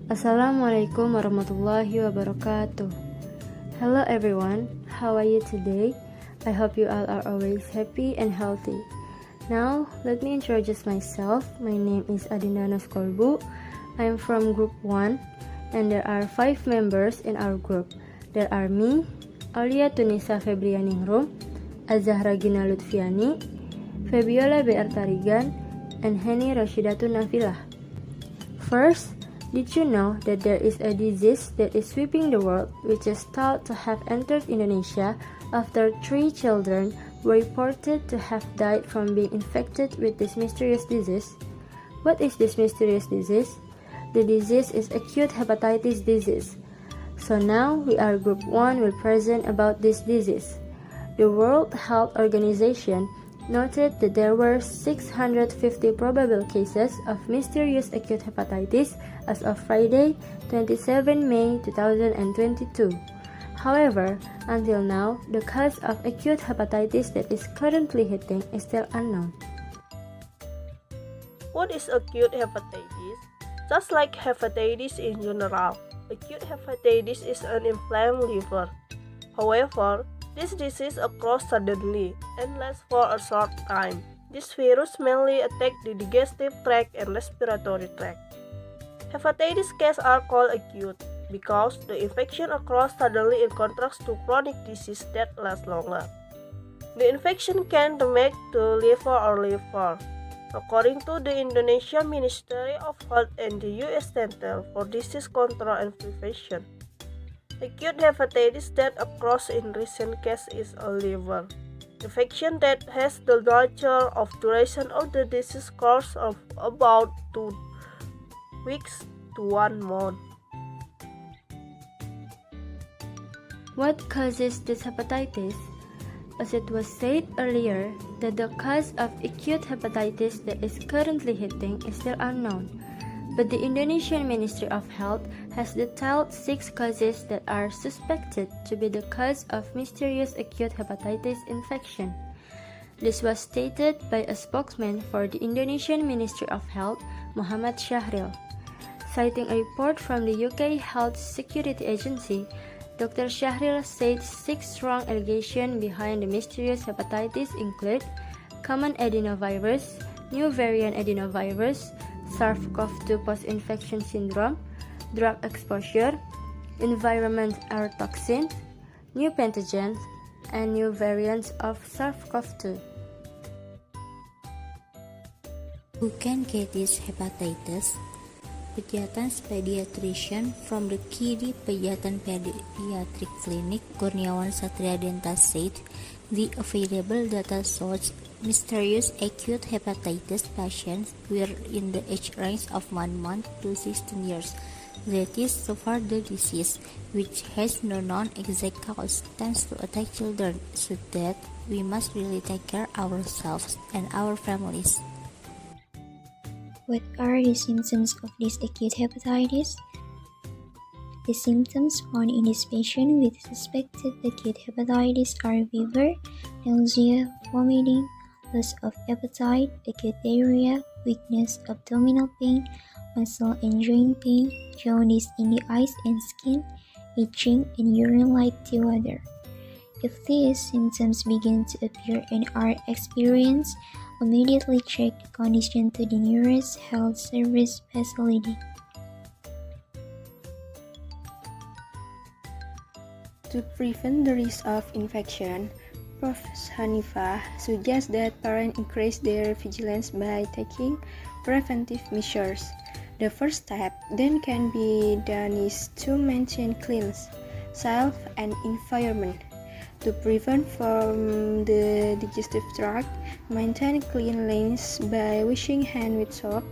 Assalamu'alaikum warahmatullahi wabarakatuh. Hello everyone, how are you today? I hope you all are always happy and healthy. Now, let me introduce myself. My name is Adinda Qolbu. I am from group 1 and there are 5 members in our group. There are me, Auliyatunnisa Febrianingrum, Azzahra Ghina Lutfiani, Febiola Tarigan, and Heny Rosyidatun Nafilah. First, did you know that there is a disease that is sweeping the world which is thought to have entered Indonesia after 3 children were reported to have died from being infected with this mysterious disease? What is this mysterious disease? The disease is acute hepatitis disease. So now we are group 1 will present about this disease. The World Health Organization noted that there were 650 probable cases of mysterious acute hepatitis as of Friday, 27 May 2022. However, until now, the cause of acute hepatitis that is currently hitting is still unknown. What is acute hepatitis? Just like hepatitis in general, acute hepatitis is an inflamed liver. However, this disease occurs suddenly and lasts for a short time. This virus mainly attacks the digestive tract and respiratory tract. Hepatitis cases are called acute because the infection occurs suddenly in contrast to chronic disease that lasts longer. The infection can damage the liver or liver. According to the Indonesian Ministry of Health and the U.S. Center for Disease Control and Prevention, acute hepatitis that occurs in recent cases is a liver infection that has the nature of duration of the disease course of about 2 weeks to 1 month. What causes this hepatitis? As it was said earlier, that the cause of acute hepatitis that is currently hitting is still unknown. But the Indonesian Ministry of Health has detailed 6 causes that are suspected to be the cause of mysterious acute hepatitis infection. This was stated by a spokesman for the Indonesian Ministry of Health, Muhammad Syahril. Citing a report from the UK Health Security Agency, Dr. Syahril said 6 strong allegations behind the mysterious hepatitis include common adenovirus, new variant adenovirus, SARS-CoV-2 post-infection syndrome, drug exposure, environment air toxin, new pathogens, and new variants of SARS-CoV-2. Who can get this hepatitis? Pediatric pediatrician from the Kidi Pediatric Pediatric Clinic, Kurniawan Satria Denta said the available data shows mysterious acute hepatitis patients were in the age range of 1 month to 16 years. That is, so far the disease, which has no known exact cause, tends to attack children, so that we must really take care of ourselves and our families. What are the symptoms of this acute hepatitis? The symptoms found in this patient with suspected acute hepatitis are fever, nausea, vomiting, loss of appetite, acute diarrhea, weakness, abdominal pain, muscle and joint pain, jaundice in the eyes and skin, itching, and urine-like disorder. If these symptoms begin to appear and are experienced, immediately check the condition to the nearest health service facility. To prevent the risk of infection, Prof. Hanifah suggests that parents increase their vigilance by taking preventive measures. The first step then can be done is to maintain cleanliness, self and environment. To prevent from the digestive tract, maintain cleanliness by washing hands with soap.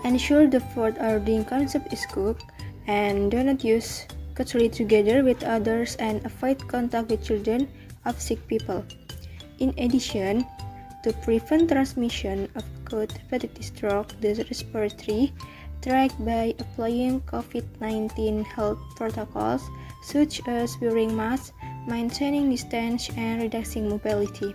Ensure the food or drink consumed is cooked, and do not use cutlery together with others and avoid contact with children of sick people. In addition, to prevent transmission of acute hepatitis through the respiratory tract by applying COVID-19 health protocols such as wearing masks, maintaining distance, and reducing mobility.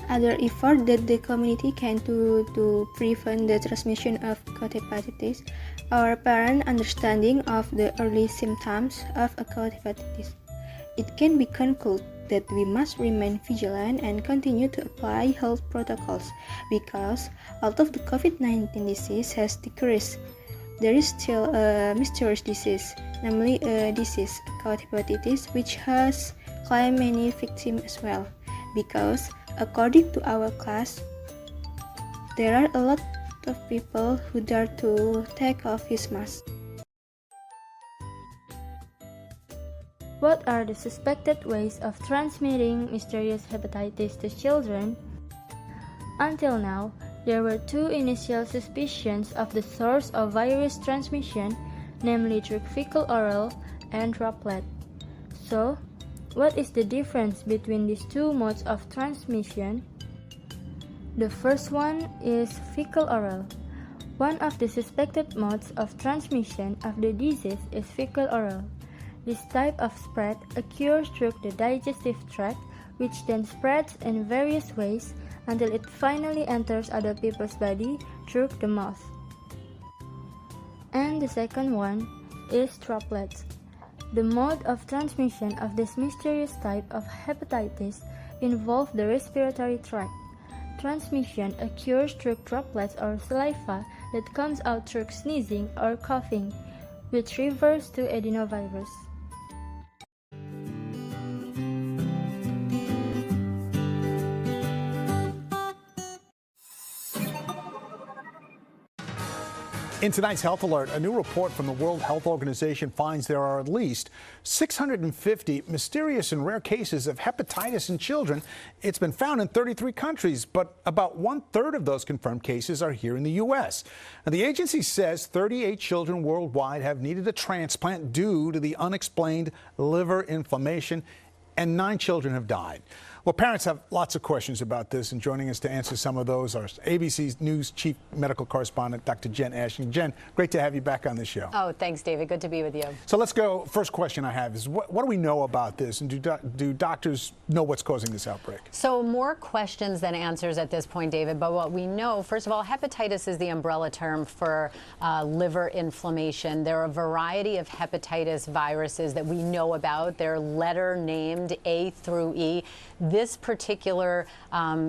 Other efforts that the community can do to prevent the transmission of acute hepatitis are parent understanding of the early symptoms of acute hepatitis. It can be concluded that we must remain vigilant and continue to apply health protocols because although the COVID-19 disease has decreased, there is still a mysterious disease, namely a disease, acute hepatitis, which has claimed many victims as well. Because according to our class, there are a lot of people who dare to take off his mask. What are the suspected ways of transmitting mysterious hepatitis to children? Until now, there were two initial suspicions of the source of virus transmission, namely through fecal-oral and droplet. So, what is the difference between these two modes of transmission? The first one is fecal-oral. One of the suspected modes of transmission of the disease is fecal-oral. This type of spread occurs through the digestive tract, which then spreads in various ways until it finally enters other people's body through the mouth. And the second one is droplets. The mode of transmission of this mysterious type of hepatitis involves the respiratory tract. Transmission occurs through droplets or saliva that comes out through sneezing or coughing, which refers to adenovirus. In tonight's Health Alert, a new report from the World Health Organization finds there are at least 650 mysterious and rare cases of hepatitis in children. It's been found in 33 countries, but about 1/3 of those confirmed cases are here in the U.S. Now, the agency says 38 children worldwide have needed a transplant due to the unexplained liver inflammation, and 9 children have died. Well, parents have lots of questions about this, and joining us to answer some of those are ABC News Chief Medical Correspondent Dr. Jen Ashton. Jen, great to have you back on this show. Oh, thanks, David. Good to be with you. So let's go. First question I have is, what do we know about this, and do doctors know what's causing this outbreak? So more questions than answers at this point, David. But what we know, first of all, hepatitis is the umbrella term for liver inflammation. There are a variety of hepatitis viruses that we know about. They're letter named A through E. This particular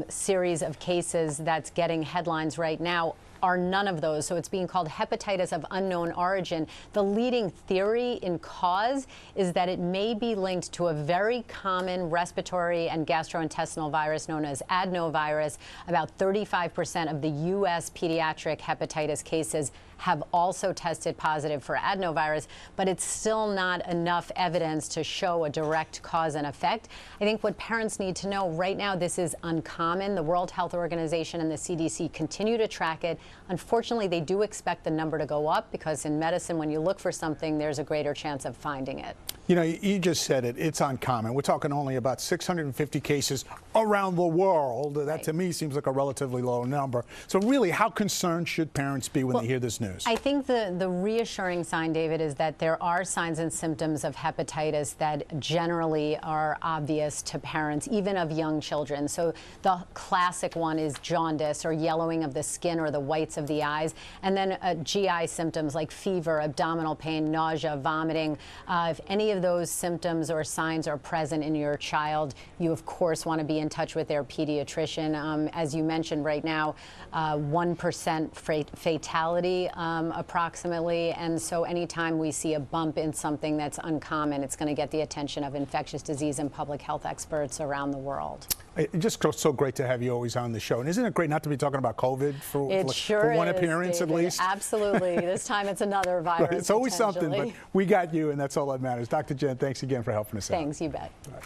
series of cases that's getting headlines right now are none of those. So it's being called hepatitis of unknown origin. The leading theory in cause is that it may be linked to a very common respiratory and gastrointestinal virus known as adenovirus. About 35% of the U.S. pediatric hepatitis cases have also tested positive for adenovirus, but it's still not enough evidence to show a direct cause and effect. I think what parents need to know right now, this is uncommon. The World Health Organization and the CDC continue to track it. Unfortunately, they do expect the number to go up because in medicine, when you look for something, there's a greater chance of finding it. You know, you just said it. It's uncommon. We're talking only about 650 cases around the world. That, to me, seems like a relatively low number. So really, how concerned should parents be when they hear this news? news? I think the reassuring sign, David, is that there are signs and symptoms of hepatitis that generally are obvious to parents, even of young children. So the classic one is jaundice or yellowing of the skin or the whites of the eyes. And then GI symptoms like fever, abdominal pain, nausea, vomiting. If any of those symptoms or signs are present in your child, you of course want to be in touch with their pediatrician. As you mentioned right now, 1% fatality approximately, and so anytime we see a bump in something that's uncommon, it's going to get the attention of infectious disease and public health experts around the world. It's just so great to have you always on the show. And isn't it great not to be talking about COVID for one appearance, David. at least? Absolutely. This time it's another virus. Right. It's always something, but we got you, and that's all that matters. Dr. Jen, thanks again for helping us out. Thanks, you bet. Right.